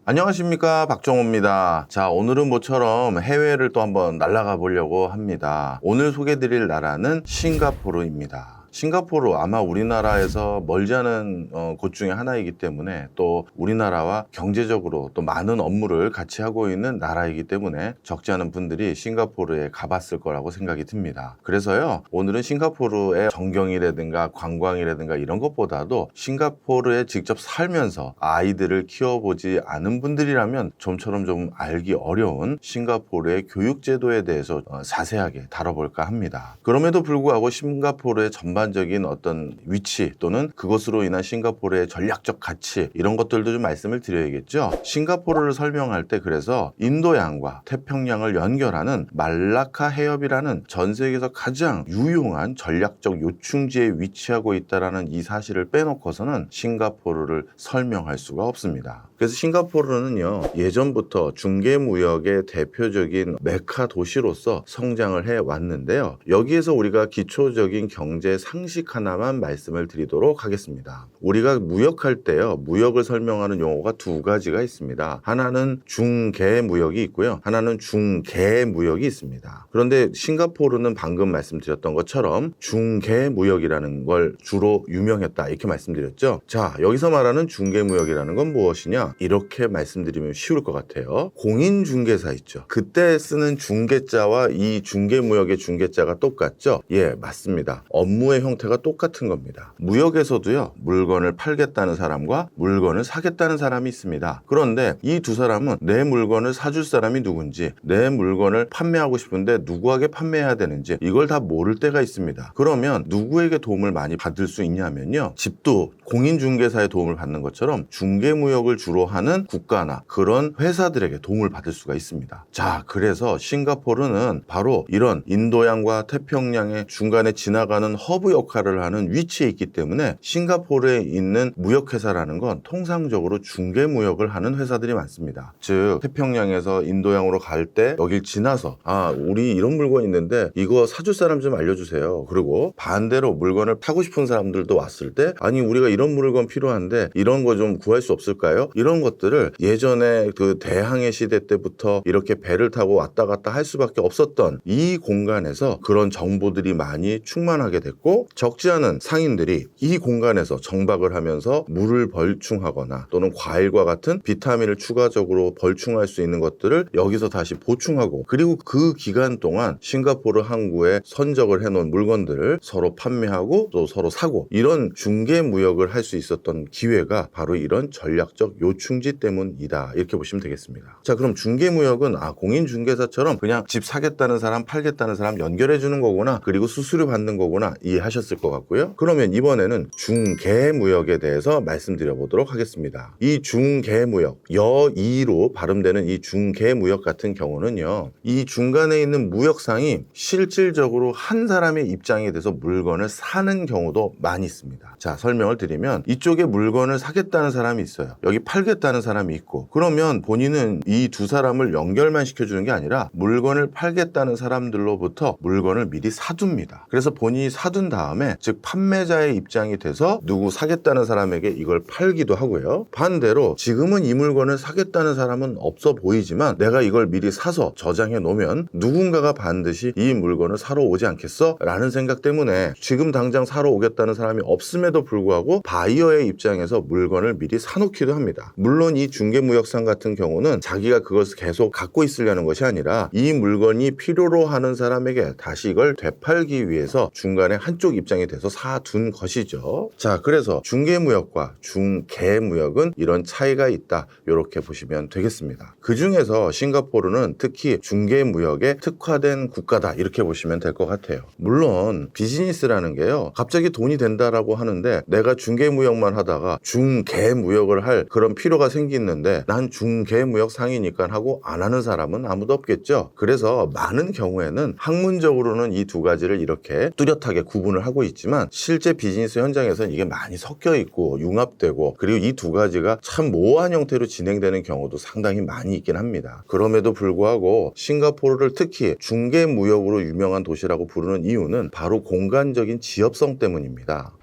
안녕하십니까, 박정호입니다. 자, 오늘은 모처럼 해외를 또 한번 날아가 보려고 합니다. 오늘 소개드릴 나라는 싱가포르입니다. 싱가포르 아마 우리나라에서 멀지 않은 곳 중에 하나이기 때문에 또 우리나라와 경제적으로 또 많은 업무를 같이 하고 있는 나라이기 때문에 적지 않은 분들이 싱가포르에 가봤을 거라고 생각이 듭니다. 그래서요, 오늘은 싱가포르의 전경이라든가 관광이라든가 이런 것보다도 싱가포르에 직접 살면서 아이들을 키워보지 않은 분들이라면 좀처럼 좀 알기 어려운 싱가포르의 교육제도에 대해서 자세하게 다뤄볼까 합니다. 그럼에도 불구하고 싱가포르의 전반적인 어떤 위치 또는 그것으로 인한 싱가포르의 전략적 가치 이런 것들도 좀 말씀을 드려야겠죠. 싱가포르를 설명할 때 그래서 인도양과 태평양을 연결하는 말라카 해협이라는 전 세계에서 가장 유용한 전략적 요충지에 위치하고 있다는 이 사실을 빼놓고서는 싱가포르를 설명할 수가 없습니다. 그래서 싱가포르는요, 예전부터 중개무역의 대표적인 메카 도시로서 성장을 해왔는데요. 여기에서 우리가 기초적인 경제 상식 하나만 말씀을 드리도록 하겠습니다. 우리가 무역할 때요, 무역을 설명하는 용어가 두 가지가 있습니다. 하나는 중개무역이 있고요, 하나는 중개무역이 있습니다. 그런데 싱가포르는 방금 말씀드렸던 것처럼 중개무역이라는 걸 주로 유명했다 이렇게 말씀드렸죠. 자, 여기서 말하는 중개무역이라는 건 무엇이냐? 이렇게 말씀드리면 쉬울 것 같아요. 공인중개사 있죠. 그때 쓰는 중개자와 이 중개무역의 중개자가 똑같죠? 예, 맞습니다. 업무의 형태가 똑같은 겁니다. 무역에서도요, 물건을 팔겠다는 사람과 물건을 사겠다는 사람이 있습니다. 그런데 이 두 사람은 내 물건을 사줄 사람이 누군지, 내 물건을 판매하고 싶은데 누구에게 판매해야 되는지 이걸 다 모를 때가 있습니다. 그러면 누구에게 도움을 많이 받을 수 있냐면요, 집도 공인중개사의 도움을 받는 것처럼 중개무역을 주로 하는 국가나 그런 회사들에게 도움을 받을 수가 있습니다. 자, 그래서 싱가포르는 바로 이런 인도양과 태평양의 중간에 지나가는 허브 역할을 하는 위치에 있기 때문에 싱가포르에 있는 무역회사라는 건 통상적으로 중개무역을 하는 회사들이 많습니다. 즉, 태평양에서 인도양으로 갈 때 여길 지나서 우리 이런 물건 있는데 이거 사줄 사람 좀 알려주세요. 그리고 반대로 물건을 타고 싶은 사람들도 왔을 때 아니 우리가 이런 물건 필요한데 이런 거 좀 구할 수 없을까요? 이런 것들을 예전에 그 대항해 시대 때부터 이렇게 배를 타고 왔다 갔다 할 수밖에 없었던 이 공간에서 그런 정보들이 많이 충만하게 됐고, 적지 않은 상인들이 이 공간에서 정박을 하면서 물을 벌충하거나 또는 과일과 같은 비타민을 추가적으로 벌충할 수 있는 것들을 여기서 다시 보충하고, 그리고 그 기간 동안 싱가포르 항구에 선적을 해놓은 물건들을 서로 판매하고 또 서로 사고, 이런 중개무역을 할 수 있었던 기회가 바로 이런 전략적 요충지 때문이다 이렇게 보시면 되겠습니다. 자, 그럼 중개무역은 공인중개사처럼 그냥 집 사겠다는 사람 팔겠다는 사람 연결해 주는 거구나, 그리고 수수료 받는 거구나 이해하셨을 것 같고요. 그러면 이번에는 중개무역에 대해서 말씀드려 보도록 하겠습니다. 이 중개무역, 여이로 발음되는 이 중개무역 같은 경우는요, 이 중간에 있는 무역상이 실질적으로 한 사람의 입장에 대해서 물건을 사는 경우도 많이 있습니다. 자, 설명을 드리면 이쪽에 물건을 사겠다는 사람이 있어요. 여기 팔겠다는 사람이 있고, 그러면 본인은 이 두 사람을 연결만 시켜주는 게 아니라 물건을 팔겠다는 사람들로부터 물건을 미리 사둡니다. 그래서 본인이 사둔 다음에, 즉 판매자의 입장이 돼서 누구 사겠다는 사람에게 이걸 팔기도 하고요. 반대로 지금은 이 물건을 사겠다는 사람은 없어 보이지만 내가 이걸 미리 사서 저장해 놓으면 누군가가 반드시 이 물건을 사러 오지 않겠어? 라는 생각 때문에 지금 당장 사러 오겠다는 사람이 없음에도 불구하고 바이어의 입장에서 물건을 미리 사놓기도 합니다. 물론 이 중개무역상 같은 경우는 자기가 그것을 계속 갖고 있으려는 것이 아니라 이 물건이 필요로 하는 사람에게 다시 이걸 되팔기 위해서 중간에 한쪽 입장이 돼서 사둔 것이죠. 자, 그래서 중개무역과 중개무역은 이런 차이가 있다 이렇게 보시면 되겠습니다. 그 중에서 싱가포르는 특히 중개무역에 특화된 국가다 이렇게 보시면 될 것 같아요. 물론 비즈니스라는 게요, 갑자기 돈이 된다라고 하는데 내가 중개무역만 하다가 중개무역을 할 그런 필요가 생기는데 난 중개무역 상이니까 하고 안 하는 사람은 아무도 없겠죠. 그래서 많은 경우에는 학문적으로는 이 두 가지를 이렇게 뚜렷하게 구분을 하고 있지만 실제 비즈니스 현장에서는 이게 많이 섞여 있고 융합되고, 그리고 이 두 가지가 참 모호한 형태로 진행되는 경우도 상당히 많이 있긴 합니다. 그럼에도 불구하고 싱가포르를 특히 중개무역으로 유명한 도시라고 부르는 이유는 바로 공간적인 지역성 때문입니다.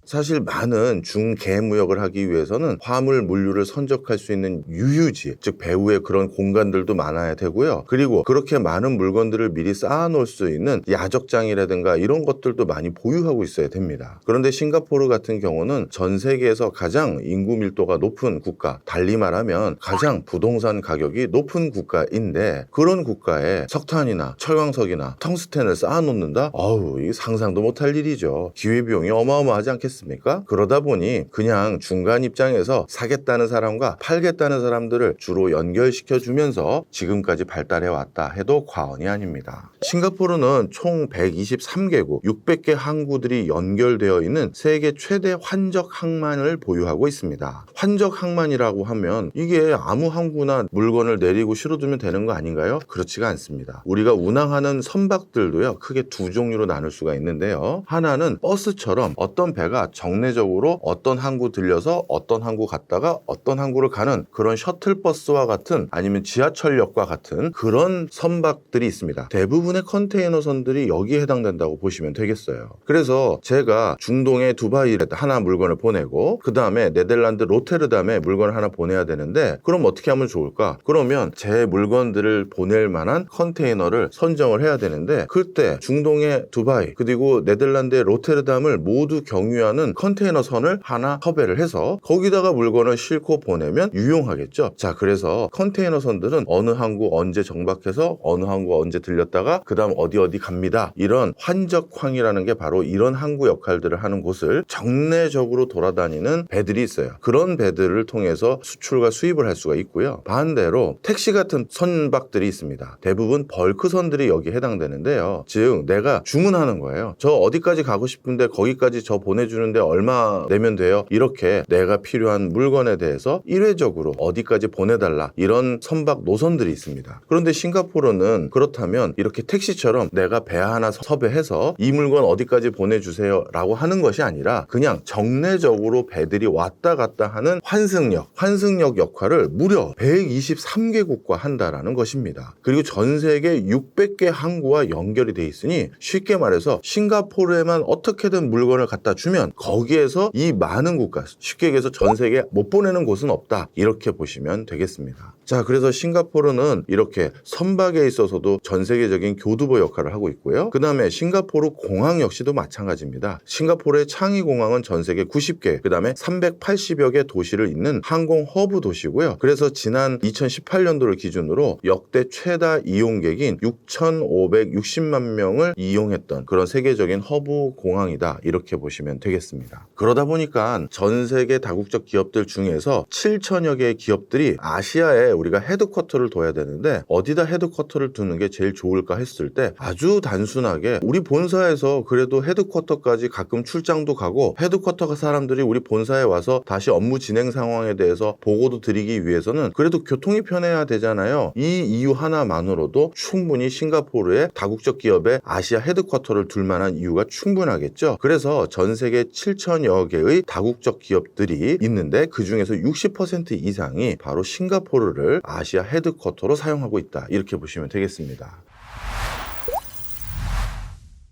사실 많은 중개무역을 하기 위해서는 화물 물류를 선적할 수 있는 유유지, 즉 배후에 그런 공간들도 많아야 되고요. 그리고 그렇게 많은 물건들을 미리 쌓아놓을 수 있는 야적장이라든가 이런 것들도 많이 보유하고 있어야 됩니다. 그런데 싱가포르 같은 경우는 전 세계에서 가장 인구 밀도가 높은 국가, 달리 말하면 가장 부동산 가격이 높은 국가인데 그런 국가에 석탄이나 철광석이나 텅스텐을 쌓아놓는다? 어우, 이 상상도 못할 일이죠. 기회비용이 어마어마하지 않겠습니까? 그러다 보니 그냥 중간 입장에서 사겠다는 사람과 팔겠다는 사람들을 주로 연결시켜주면서 지금까지 발달해 왔다 해도 과언이 아닙니다. 싱가포르는 총 123개국 600개 항구들이 연결되어 있는 세계 최대 환적 항만을 보유하고 있습니다. 환적 항만이라고 하면 이게 아무 항구나 물건을 내리고 실어두면 되는 거 아닌가요? 그렇지가 않습니다. 우리가 운항하는 선박들도요, 크게 두 종류로 나눌 수가 있는데요. 하나는 버스처럼 어떤 배가 정례적으로 어떤 항구 들려서 어떤 항구 갔다가 어떤 항구를 가는 그런 셔틀버스와 같은, 아니면 지하철역과 같은 그런 선박들이 있습니다. 대부분의 컨테이너선들이 여기에 해당된다고 보시면 되겠어요. 그래서 제가 중동의 두바이에 하나 물건을 보내고 그 다음에 네덜란드 로테르담에 물건을 하나 보내야 되는데, 그럼 어떻게 하면 좋을까? 그러면 제 물건들을 보낼 만한 컨테이너를 선정을 해야 되는데, 그때 중동의 두바이 그리고 네덜란드의 로테르담을 모두 경유하는 컨테이너 선을 하나 섭외를 해서 거기다가 물건을 싣고 보내면 유용하겠죠. 자, 그래서 컨테이너 선들은 어느 항구 언제 정박해서 어느 항구 언제 들렸다가 그 다음 어디 갑니다. 이런 환적항이라는 게 바로 이런 항구 역할들을 하는 곳을 정례적으로 돌아다니는 배들이 있어요. 그런 배들을 통해서 수출과 수입을 할 수가 있고요. 반대로 택시 같은 선박들이 있습니다. 대부분 벌크선들이 여기에 해당되는데요. 즉 내가 주문하는 거예요. 저 어디까지 가고 싶은데 거기까지 저 보내주는데 얼마 내면 돼요? 이렇게 내가 필요한 물건에 대해서 일회적으로 어디까지 보내달라, 이런 선박 노선들이 있습니다. 그런데 싱가포르는 그렇다면 이렇게 택시처럼 내가 배 하나 섭외해서 이 물건 어디까지 보내주세요 라고 하는 것이 아니라 그냥 정례적으로 배들이 왔다 갔다 하는 환승역 역할을 무려 123개국과 한다라는 것입니다. 그리고 전 세계 600개 항구와 연결이 돼 있으니 쉽게 말해서 싱가포르에만 어떻게든 물건을 갖다 주면 거기에서 이 많은 국가, 쉽게 얘기해서 전 세계에 못 보내는 곳은 없다, 이렇게 보시면 되겠습니다. 자, 그래서 싱가포르는 이렇게 선박에 있어서도 전 세계적인 교두보 역할을 하고 있고요. 그 다음에 싱가포르 공항 역시도 마찬가지입니다. 싱가포르의 창이 공항은 전 세계 90개, 그 다음에 380여 개 도시를 잇는 항공 허브 도시고요. 그래서 지난 2018년도를 기준으로 역대 최다 이용객인 6,560만 명을 이용했던 그런 세계적인 허브 공항이다, 이렇게 보시면 되겠습니다. 그러다 보니까 전 세계 다국적 기업들 중에서 7천여 개의 기업들이 아시아에 우리가 헤드쿼터를 둬야 되는데 어디다 헤드쿼터를 두는 게 제일 좋을까 했을 때 아주 단순하게 우리 본사에서 그래도 헤드쿼터까지 가끔 출장도 가고 헤드쿼터 사람들이 우리 본사에 와서 다시 업무 진행 상황에 대해서 보고도 드리기 위해서는 그래도 교통이 편해야 되잖아요. 이 이유 하나만으로도 충분히 싱가포르의 다국적 기업의 아시아 헤드쿼터를 둘 만한 이유가 충분하겠죠. 그래서 전 세계 7천여 개의 다국적 기업들이 있는데 그 중에서 60% 이상이 바로 싱가포르를 아시아 헤드쿼터로 사용하고 있다, 이렇게 보시면 되겠습니다.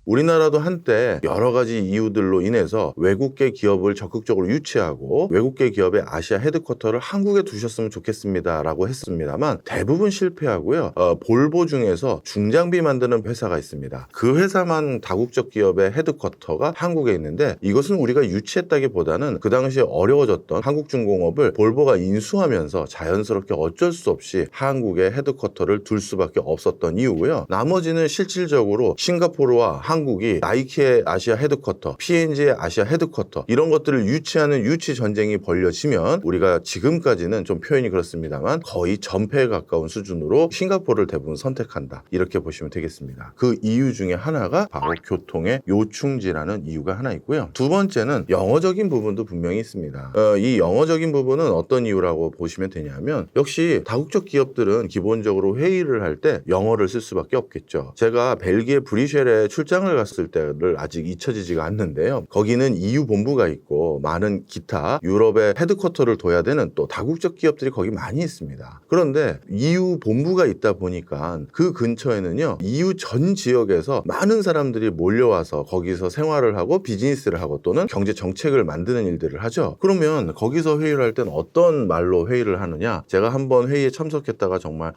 우리나라도 한때 여러 가지 이유들로 인해서 외국계 기업을 적극적으로 유치하고 외국계 기업의 아시아 헤드쿼터를 한국에 두셨으면 좋겠습니다 라고 했습니다만 대부분 실패하고요. 볼보 중에서 중장비 만드는 회사가 있습니다. 그 회사만 다국적 기업의 헤드쿼터가 한국에 있는데 이것은 우리가 유치했다기보다는 그 당시에 어려워졌던 한국중공업을 볼보가 인수하면서 자연스럽게 어쩔 수 없이 한국에 헤드쿼터를 둘 수밖에 없었던 이유고요. 나머지는 실질적으로 싱가포르와 한국이 나이키의 아시아 헤드쿼터, P&G의 아시아 헤드쿼터 이런 것들을 유치하는 유치 전쟁이 벌려지면 우리가 지금까지는 좀 표현이 그렇습니다만 거의 전패에 가까운 수준으로 싱가포르를 대부분 선택한다, 이렇게 보시면 되겠습니다. 그 이유 중에 하나가 바로 교통의 요충지라는 이유가 하나 있고요. 두 번째는 영어적인 부분도 분명히 있습니다. 이 영어적인 부분은 어떤 이유라고 보시면 되냐면 역시 다국적 기업들은 기본적으로 회의를 할 때 영어를 쓸 수밖에 없겠죠. 제가 벨기에 브뤼셀에 출장을 출장을 갔을 때를 아직 잊혀지지가 않는데요. 거기는 EU 본부가 있고 많은 기타 유럽의 헤드쿼터를 둬야 되는 또 다국적 기업들이 거기 많이 있습니다. 그런데 EU 본부가 있다 보니까 그 근처에는요, EU 전 지역에서 많은 사람들이 몰려와서 거기서 생활을 하고 비즈니스를 하고 또는 경제 정책을 만드는 일들을 하죠. 그러면 거기서 회의를 할 땐 어떤 말로 회의를 하느냐? 제가 한번 회의에 참석했다가 정말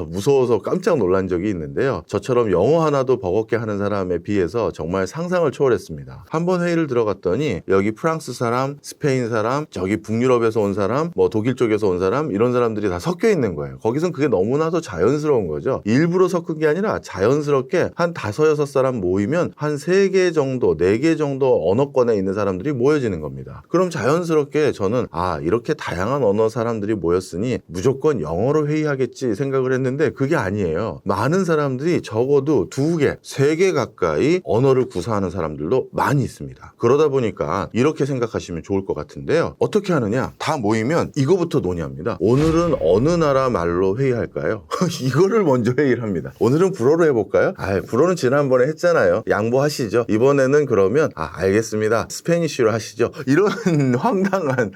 무서워서 깜짝 놀란 적이 있는데요. 저처럼 영어 하나도 버겁게 하는 사람에 비해서 정말 상상을 초월했습니다. 한번 회의를 들어갔더니 여기 프랑스 사람, 스페인 사람, 저기 북유럽에서 온 사람, 뭐 독일 쪽에서 온 사람, 이런 사람들이 다 섞여 있는 거예요. 거기선 그게 너무나도 자연스러운 거죠. 일부러 섞은 게 아니라 자연스럽게 한 5-6사람 모이면 한 3개 정도, 4개 정도 언어권에 있는 사람들이 모여지는 겁니다. 그럼 자연스럽게 저는 이렇게 다양한 언어 사람들이 모였으니 무조건 영어로 회의하겠지 생각을 했는데 그게 아니에요. 많은 사람들이 적어도 2개, 3개 가까이 언어를 구사하는 사람들도 많이 있습니다. 그러다 보니까 이렇게 생각하시면 좋을 것 같은데요. 어떻게 하느냐? 다 모이면 이거부터 논의합니다. 오늘은 어느 나라 말로 회의할까요? 이거를 먼저 회의를 합니다. 오늘은 불어로 해볼까요? 불어는 지난번에 했잖아요. 양보하시죠. 이번에는 그러면 알겠습니다. 스페니쉬로 하시죠. 이런 황당한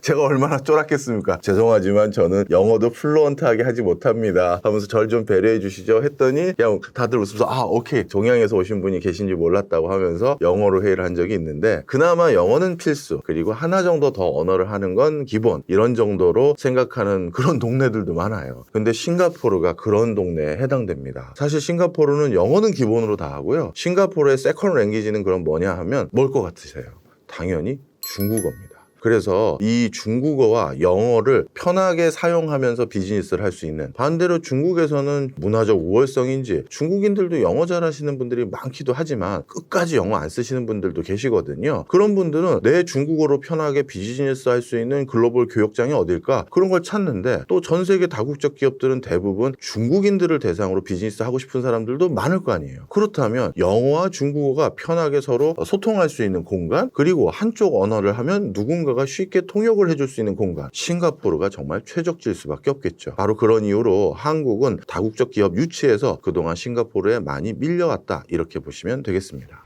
제가 얼마나 쫄았겠습니까? 죄송하지만 저는 영어도 플루언트하게 하지 못합니다 하면서 절 좀 배려해 주시죠 했더니 그냥 다들 웃으면서 오케이, 동양에서 오신 분이 계신지 몰랐다고 하면서 영어로 회의를 한 적이 있는데, 그나마 영어는 필수, 그리고 하나 정도 더 언어를 하는 건 기본, 이런 정도로 생각하는 그런 동네들도 많아요. 근데 싱가포르가 그런 동네에 해당됩니다. 사실 싱가포르는 영어는 기본으로 다 하고요. 싱가포르의 세컨드 랭귀지는 그럼 뭐냐 하면 뭘 것 같으세요? 당연히 중국어입니다. 그래서 이 중국어와 영어를 편하게 사용하면서 비즈니스를 할 수 있는, 반대로 중국에서는 문화적 우월성인지 중국인들도 영어 잘하시는 분들이 많기도 하지만 끝까지 영어 안 쓰시는 분들도 계시거든요. 그런 분들은 내 중국어로 편하게 비즈니스 할 수 있는 글로벌 교역장이 어딜까? 그런 걸 찾는데, 또 전 세계 다국적 기업들은 대부분 중국인들을 대상으로 비즈니스 하고 싶은 사람들도 많을 거 아니에요. 그렇다면 영어와 중국어가 편하게 서로 소통할 수 있는 공간, 그리고 한쪽 언어를 하면 누군가가 쉽게 통역을 해줄 수 있는 공간, 싱가포르가 정말 최적지일 수밖에 없겠죠. 바로 그런 이유로 한국은 다국적 기업 유치에서 그동안 싱가포르에 많이 밀려왔다, 이렇게 보시면 되겠습니다.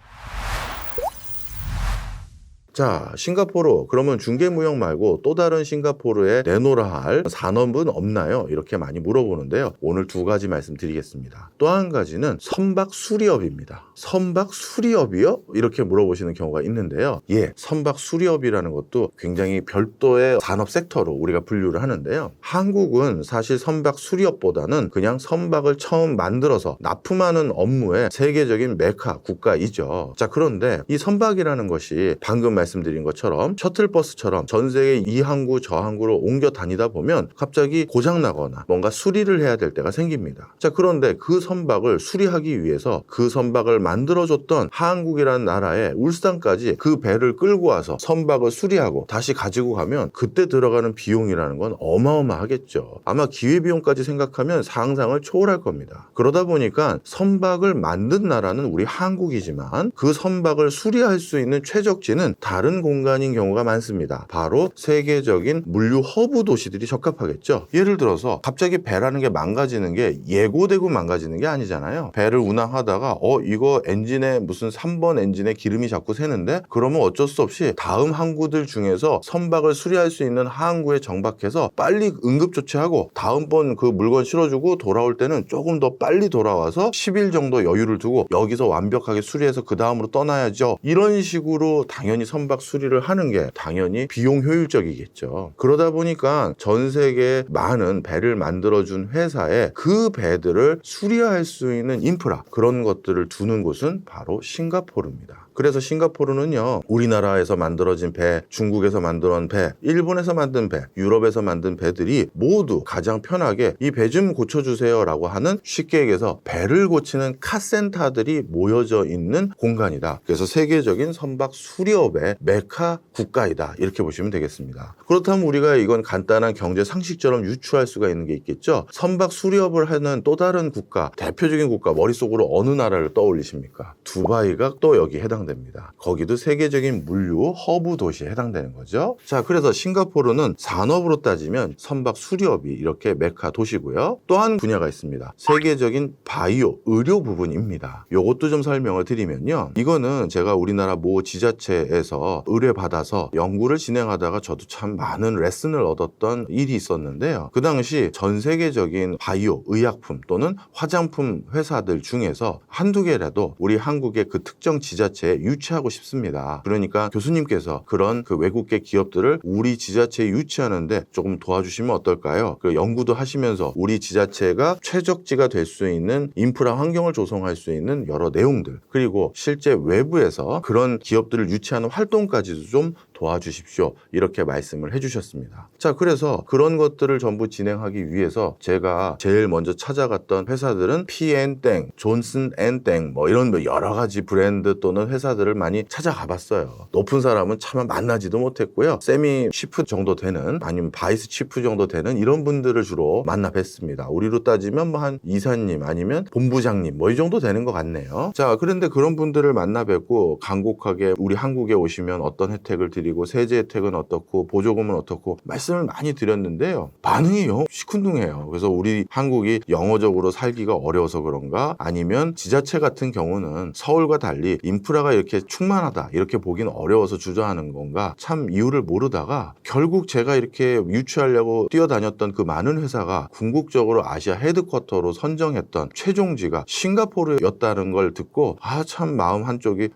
자, 싱가포르, 그러면 중개무역 말고 또 다른 싱가포르에 내놓으라 할 산업은 없나요? 이렇게 많이 물어보는데요. 오늘 2가지 말씀드리겠습니다. 또 한 가지는 선박 수리업입니다. 선박 수리업이요? 이렇게 물어보시는 경우가 있는데요. 선박 수리업이라는 것도 굉장히 별도의 산업 섹터로 우리가 분류를 하는데요. 한국은 사실 선박 수리업보다는 그냥 선박을 처음 만들어서 납품하는 업무의 세계적인 메카 국가이죠. 자, 그런데 이 선박이라는 것이 방금 말씀드린 것처럼 셔틀버스처럼 전 세계 이 항구 저 항구로 옮겨 다니다 보면 갑자기 고장나거나 뭔가 수리를 해야 될 때가 생깁니다. 자, 그런데 그 선박을 수리하기 위해서 그 선박을 만들어줬던 한국이라는 나라의 울산까지 그 배를 끌고 와서 선박을 수리하고 다시 가지고 가면 그때 들어가는 비용이라는 건 어마어마하겠죠. 아마 기회비용까지 생각하면 상상을 초월할 겁니다. 그러다 보니까 선박을 만든 나라는 우리 한국이지만 그 선박을 수리할 수 있는 최적지는 다른 공간인 경우가 많습니다. 바로 세계적인 물류 허브 도시들이 적합하겠죠. 예를 들어서 갑자기 배라는 게 망가지는 게 예고되고 망가지는 게 아니잖아요. 배를 운항하다가 이거 엔진에 무슨 3번 엔진에 기름이 자꾸 새는데, 그러면 어쩔 수 없이 다음 항구들 중에서 선박을 수리할 수 있는 항구에 정박해서 빨리 응급조치하고 다음번 그 물건 실어주고 돌아올 때는 조금 더 빨리 돌아와서 10일 정도 여유를 두고 여기서 완벽하게 수리해서 그 다음으로 떠나야죠. 이런 식으로 당연히 선박 수리를 하는 게 당연히 비용 효율적이겠죠. 그러다 보니까 전 세계에 많은 배를 만들어준 회사에 그 배들을 수리할 수 있는 인프라, 그런 것들을 두는 곳은 바로 싱가포르입니다. 그래서 싱가포르는요, 우리나라에서 만들어진 배, 중국에서 만들어진 배, 일본에서 만든 배, 유럽에서 만든 배들이 모두 가장 편하게 이 배 좀 고쳐주세요 라고 하는, 쉽게 얘기해서 배를 고치는 카센터들이 모여져 있는 공간이다. 그래서 세계적인 선박 수리업의 메카 국가이다, 이렇게 보시면 되겠습니다. 그렇다면 우리가 이건 간단한 경제 상식처럼 유추할 수가 있는 게 있겠죠. 선박 수리업을 하는 또 다른 국가, 대표적인 국가, 머릿속으로 어느 나라를 떠올리십니까? 두바이가 또 여기 해당됩니다. 해당됩니다. 거기도 세계적인 물류 허브 도시에 해당되는 거죠. 자, 그래서 싱가포르는 산업으로 따지면 선박 수리업이 이렇게 메카 도시고요. 또 한 분야가 있습니다. 세계적인 바이오 의료 부분입니다. 요것도 좀 설명을 드리면요. 이거는 제가 우리나라 모 지자체에서 의뢰받아서 연구를 진행하다가 저도 참 많은 레슨을 얻었던 일이 있었는데요. 그 당시 전 세계적인 바이오 의약품 또는 화장품 회사들 중에서 한두 개라도 우리 한국의 그 특정 지자체에 유치하고 싶습니다. 그러니까 교수님께서 그런 그 외국계 기업들을 우리 지자체에 유치하는데 조금 도와주시면 어떨까요? 그 연구도 하시면서 우리 지자체가 최적지가 될 수 있는 인프라 환경을 조성할 수 있는 여러 내용들, 그리고 실제 외부에서 그런 기업들을 유치하는 활동까지도 좀 도와주십시오. 이렇게 말씀을 해주셨습니다. 자, 그래서 그런 것들을 전부 진행하기 위해서 제가 제일 먼저 찾아갔던 회사들은 P&땡, 존슨&땡 뭐 이런 여러 가지 브랜드 또는 회사들을 많이 찾아가 봤어요. 높은 사람은 차마 만나지도 못했고요. 세미 치프 정도 되는, 아니면 바이스 치프 정도 되는 이런 분들을 주로 만나 뵀습니다. 우리로 따지면 뭐 한 이사님 아니면 본부장님 뭐 이 정도 되는 것 같네요. 자, 그런데 그런 분들을 만나 뵙고 간곡하게 우리 한국에 오시면 어떤 혜택을 드리고 세제 혜택은 어떻고 보조금은 어떻고 말씀을 많이 드렸는데요. 반응이 영 시큰둥해요. 그래서 우리 한국이 영어적으로 살기가 어려워서 그런가, 아니면 지자체 같은 경우는 서울과 달리 인프라가 이렇게 충만하다 이렇게 보기는 어려워서 주저하는 건가, 참 이유를 모르다가 결국 제가 이렇게 유치하려고 뛰어다녔던 그 많은 회사가 궁극적으로 아시아 헤드쿼터로 선정했던 최종지가 싱가포르였다는 걸 듣고 참 마음 한쪽이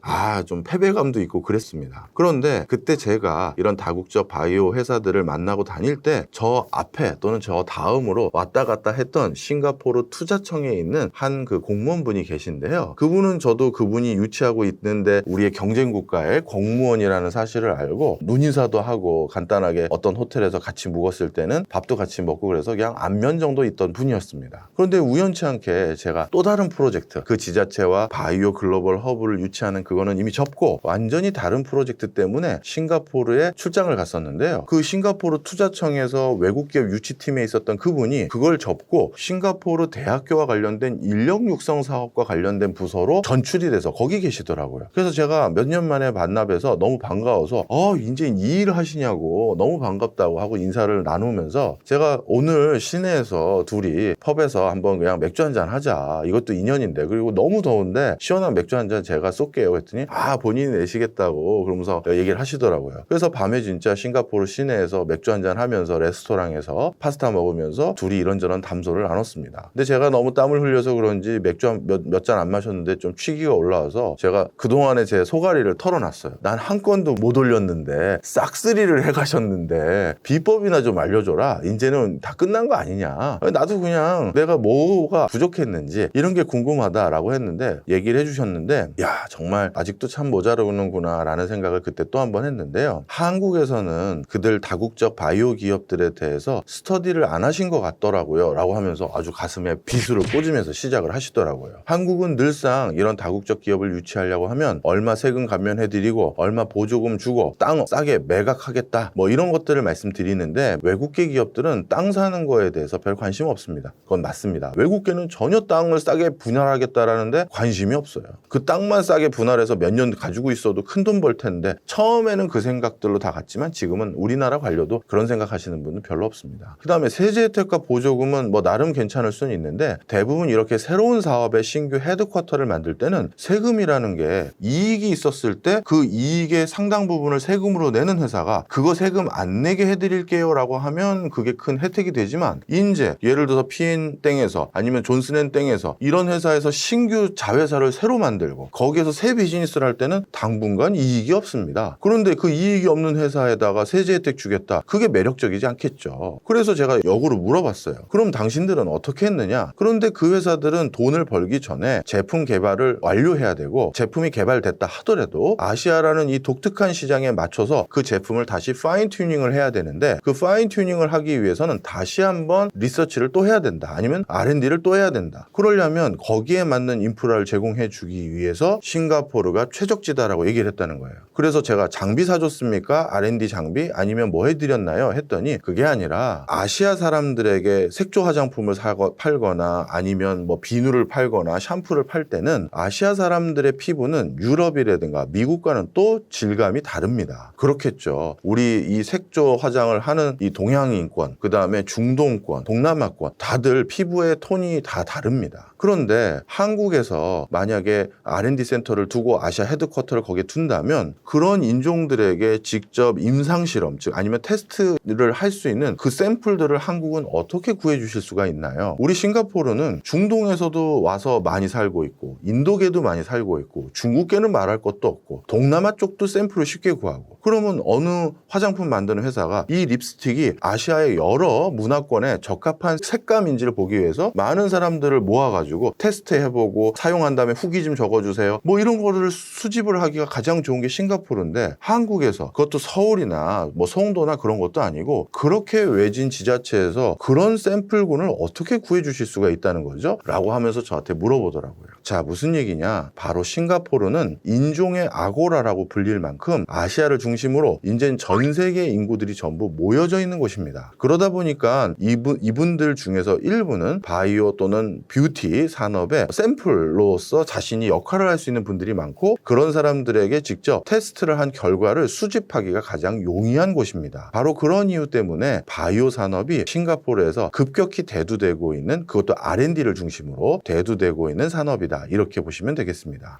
좀 패배감도 있고 그랬습니다. 그런데 그때 제가 이런 다국적 바이오 회사들을 만나고 다닐 때 저 앞에 또는 저 다음으로 왔다 갔다 했던 싱가포르 투자청에 있는 한 그 공무원분이 계신데요. 그분은 저도 그분이 유치하고 있는데 우리의 경쟁국가의 공무원이라는 사실을 알고 눈인사도 하고 간단하게 어떤 호텔에서 같이 묵었을 때는 밥도 같이 먹고 그래서 그냥 안면 정도 있던 분이었습니다. 그런데 우연치 않게 제가 또 다른 프로젝트, 그 지자체와 바이오 글로벌 허브를 유치하는 그거는 이미 접고 완전히 다른 프로젝트 때문에 싱가포르에 출장을 갔었는데요. 그 싱가포르 투자청에서 외국 기업 유치팀에 있었던 그분이 그걸 접고 싱가포르 대학교와 관련된 인력 육성 사업과 관련된 부서로 전출이 돼서 거기 계시더라고요. 그래서 제가 몇 년 만에 만나 뵈서 너무 반가워서 이제 이 일을 하시냐고 너무 반갑다고 하고 인사를 나누면서 제가 오늘 시내에서 둘이 펍에서 한번 그냥 맥주 한잔 하자. 이것도 인연인데, 그리고 너무 더운데 시원한 맥주 한잔 제가 쏠게요 했더니 본인이 내시겠다고 그러면서 얘기를 하시더라고요. 그래서 밤에 진짜 싱가포르 시내에서 맥주 한잔 하면서 레스토랑에서 파스타 먹으면서 둘이 이런저런 담소를 나눴습니다. 근데 제가 너무 땀을 흘려서 그런지 맥주 몇 잔 안 마셨는데 좀 취기가 올라와서 제가 그동안에 제 소가리를 털어놨어요. 난 한 건도 못 올렸는데 싹쓸이를 해가셨는데 비법이나 좀 알려줘라. 이제는 다 끝난 거 아니냐. 나도 그냥 내가 뭐가 부족했는지 이런 게 궁금하다라고 했는데 얘기를 해주셨는데, 야, 정말 아직도 참 모자르는구나 라는 생각을 그때 또 한 번 했는데요. 한국에서는 그들 다국적 바이오 기업들에 대해서 스터디를 안 하신 것 같더라고요 라고 하면서 아주 가슴에 비수를 꽂으면서 시작을 하시더라고요. 한국은 늘상 이런 다국적 기업을 유치하려고 하면 얼마 세금 감면해드리고 얼마 보조금 주고 땅 싸게 매각하겠다 뭐 이런 것들을 말씀드리는데, 외국계 기업들은 땅 사는 거에 대해서 별 관심 없습니다. 그건 맞습니다. 외국계는 전혀 땅을 싸게 분할하겠다라는데 관심이 없어요. 그 땅만 싸게 분할해서 몇 년 가지고 있어도 큰 돈 벌 텐데, 처음에는 그 생각들로 다 갔지만 지금은 우리나라 관료도 그런 생각하시는 분은 별로 없습니다. 그 다음에 세제 혜택과 보조금은 뭐 나름 괜찮을 수는 있는데, 대부분 이렇게 새로운 사업의 신규 헤드쿼터를 만들 때는 세금이라는 게 이익이 있었을 때 그 이익의 상당 부분을 세금으로 내는 회사가 그거 세금 안 내게 해드릴게요 라고 하면 그게 큰 혜택이 되지만, 이제 예를 들어서 P&땡에서 아니면 존슨앤땡에서 이런 회사에서 신규 자회사를 새로 만들고 거기에서 새 비즈니스를 할 때는 당분간 이익이 없습니다. 그런데 그 이익이 없는 회사에다가 세제 혜택 주겠다, 그게 매력적이지 않겠죠. 그래서 제가 역으로 물어봤어요. 그럼 당신들은 어떻게 했느냐? 그런데 그 회사들은 돈을 벌기 전에 제품 개발을 완료해야 되고, 제품이 개발됐다 하더라도 아시아라는 이 독특한 시장에 맞춰서 그 제품을 다시 파인 튜닝을 해야 되는데, 그 파인 튜닝을 하기 위해서는 다시 한번 리서치를 또 해야 된다, 아니면 R&D를 또 해야 된다. 그러려면 거기에 맞는 인프라를 제공해 주기 위해서 싱가포르가 최적지다라고 얘기를 했다는 거예요. 그래서 제가 장비 사줬습니까? R&D 장비? 아니면 뭐 해드렸나요? 했더니 그게 아니라 아시아 사람들에게 색조 화장품을 팔거나 아니면 뭐 비누를 팔거나 샴푸를 팔 때는 아시아 사람들의 피부는 유럽이라든가 미국과는 또 질감이 다릅니다. 그렇겠죠. 우리 이 색조 화장을 하는 이 동양인권, 그 다음에 중동권, 동남아권 다들 피부의 톤이 다 다릅니다. 그런데 한국에서 만약에 R&D 센터를 두고 아시아 헤드쿼터를 거기에 둔다면 그런 인종들에게 직접 임상실험, 즉 아니면 테스트를 할 수 있는 그 샘플들을 한국은 어떻게 구해주실 수가 있나요? 우리 싱가포르는 중동에서도 와서 많이 살고 있고 인도계도 많이 살고 있고 중국계는 말할 것도 없고 동남아 쪽도 샘플을 쉽게 구하고, 그러면 어느 화장품 만드는 회사가 이 립스틱이 아시아의 여러 문화권에 적합한 색감인지를 보기 위해서 많은 사람들을 모아가지고 테스트해보고 사용한 다음에 후기 좀 적어주세요, 뭐 이런 거를 수집을 하기가 가장 좋은 게 싱가포르인데, 한국에서 그것도 서울이나 뭐 송도나 그런 것도 아니고 그렇게 외진 지자체에서 그런 샘플군을 어떻게 구해주실 수가 있다는 거죠? 라고 하면서 저한테 물어보더라고요. 자, 무슨 얘기냐? 바로 싱가포르는 인종의 아고라라고 불릴 만큼 아시아를 중심으로 이제 전 세계 인구들이 전부 모여져 있는 곳입니다. 그러다 보니까 이분들 중에서 일부는 바이오 또는 뷰티 산업의 샘플로서 자신이 역할을 할 수 있는 분들이 많고, 그런 사람들에게 직접 테스트를 한 결과를 수집하기가 가장 용이한 곳입니다. 바로 그런 이유 때문에 바이오 산업이 싱가포르에서 급격히 대두되고 있는, 그것도 R&D를 중심으로 대두되고 있는 산업이다, 이렇게 보시면 되겠습니다.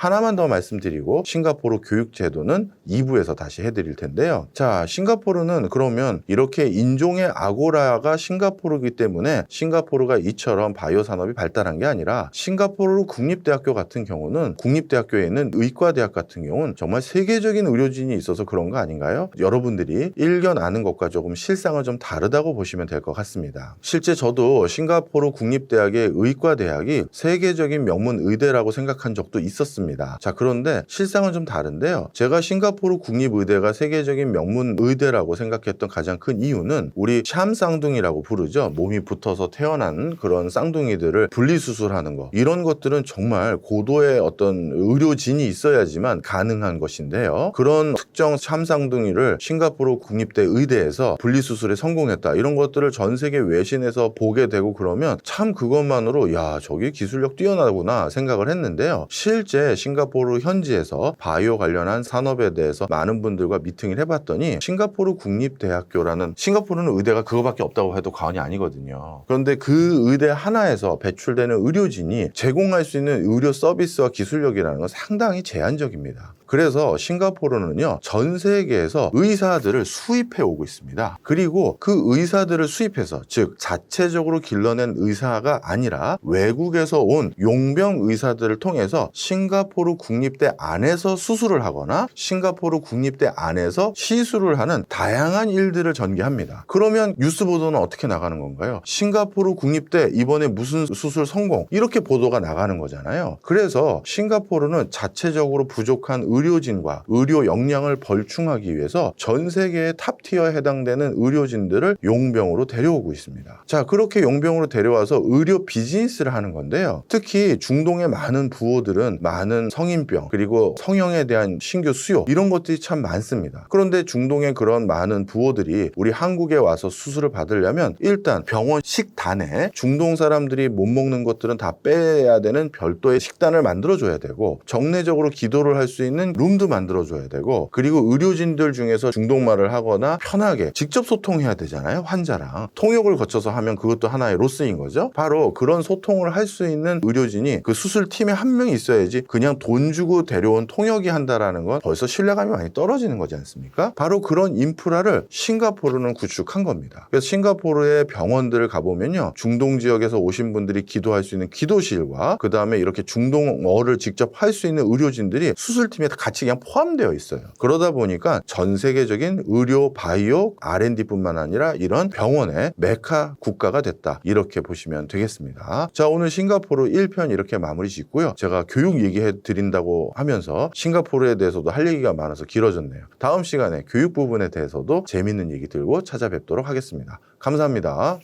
하나만 더 말씀드리고 싱가포르 교육 제도는 2부에서 다시 해드릴 텐데요. 자, 싱가포르는 그러면 이렇게 인종의 아고라가 싱가포르이기 때문에 싱가포르가 이처럼 바이오 산업이 발달한 게 아니라, 싱가포르 국립대학교 같은 경우는, 국립대학교에 있는 의과대학 같은 경우는 정말 세계적인 의료진이 있어서 그런 거 아닌가요? 여러분들이 일견 아는 것과 조금 실상은 좀 다르다고 보시면 될 것 같습니다. 실제 저도 싱가포르 국립대학의 의과대학이 세계적인 명문 의대라고 생각한 적도 있었습니다. 자, 그런데 실상은 좀 다른데요. 제가 싱가포르 국립의대가 세계적인 명문 의대라고 생각했던 가장 큰 이유는, 우리 샴 쌍둥이라고 부르죠. 몸이 붙어서 태어난 그런 쌍둥이들을 분리수술하는 거, 이런 것들은 정말 고도의 어떤 의료진이 있어야지만 가능한 것인데요. 그런 특정 샴 쌍둥이를 싱가포르 국립대 의대에서 분리수술에 성공했다, 이런 것들을 전 세계 외신에서 보게 되고 그러면 참 그것만으로 야, 저기 기술력 뛰어나구나 생각을 했는데요. 실제 싱가포르 현지에서 바이오 관련한 산업에 대해서 많은 분들과 미팅을 해봤더니, 싱가포르 국립대학교라는, 싱가포르는 의대가 그거밖에 없다고 해도 과언이 아니거든요. 그런데 그 의대 하나에서 배출되는 의료진이 제공할 수 있는 의료 서비스와 기술력이라는 건 상당히 제한적입니다. 그래서 싱가포르는요, 전 세계에서 의사들을 수입해 오고 있습니다. 그리고 그 의사들을 수입해서, 즉 자체적으로 길러낸 의사가 아니라 외국에서 온 용병 의사들을 통해서 싱가포르 국립대 안에서 수술을 하거나 싱가포르 국립대 안에서 시술을 하는 다양한 일들을 전개합니다. 그러면 뉴스 보도는 어떻게 나가는 건가요? 싱가포르 국립대 이번에 무슨 수술 성공, 이렇게 보도가 나가는 거잖아요. 그래서 싱가포르는 자체적으로 부족한 의료진과 의료 역량을 벌충하기 위해서 전 세계의 탑티어에 해당되는 의료진들을 용병으로 데려오고 있습니다. 자, 그렇게 용병으로 데려와서 의료 비즈니스를 하는 건데요. 특히 중동의 많은 부호들은 많은 성인병, 그리고 성형에 대한 신규 수요, 이런 것들이 참 많습니다. 그런데 중동의 그런 많은 부호들이 우리 한국에 와서 수술을 받으려면 일단 병원 식단에 중동 사람들이 못 먹는 것들은 다 빼야 되는 별도의 식단을 만들어줘야 되고, 정례적으로 기도를 할 수 있는 룸도 만들어줘야 되고, 그리고 의료진들 중에서 중동말을 하거나 편하게 직접 소통해야 되잖아요. 환자랑 통역을 거쳐서 하면 그것도 하나의 로스인 거죠. 바로 그런 소통을 할 수 있는 의료진이 그 수술팀에 한 명이 있어야지, 그냥 돈 주고 데려온 통역이 한다라는 건 벌써 신뢰감이 많이 떨어지는 거지 않습니까? 바로 그런 인프라를 싱가포르는 구축한 겁니다. 그래서 싱가포르의 병원들을 가보면요, 중동 지역에서 오신 분들이 기도할 수 있는 기도실과 그 다음에 이렇게 중동어를 직접 할 수 있는 의료진들이 수술팀에 같이 그냥 포함되어 있어요. 그러다 보니까 전 세계적인 의료 바이오 R&D뿐만 아니라 이런 병원의 메카 국가가 됐다, 이렇게 보시면 되겠습니다. 자, 오늘 싱가포르 1편 이렇게 마무리 짓고요. 제가 교육 얘기해 드린다고 하면서 싱가포르에 대해서도 할 얘기가 많아서 길어졌네요. 다음 시간에 교육 부분에 대해서도 재밌는 얘기 들고 찾아뵙도록 하겠습니다. 감사합니다.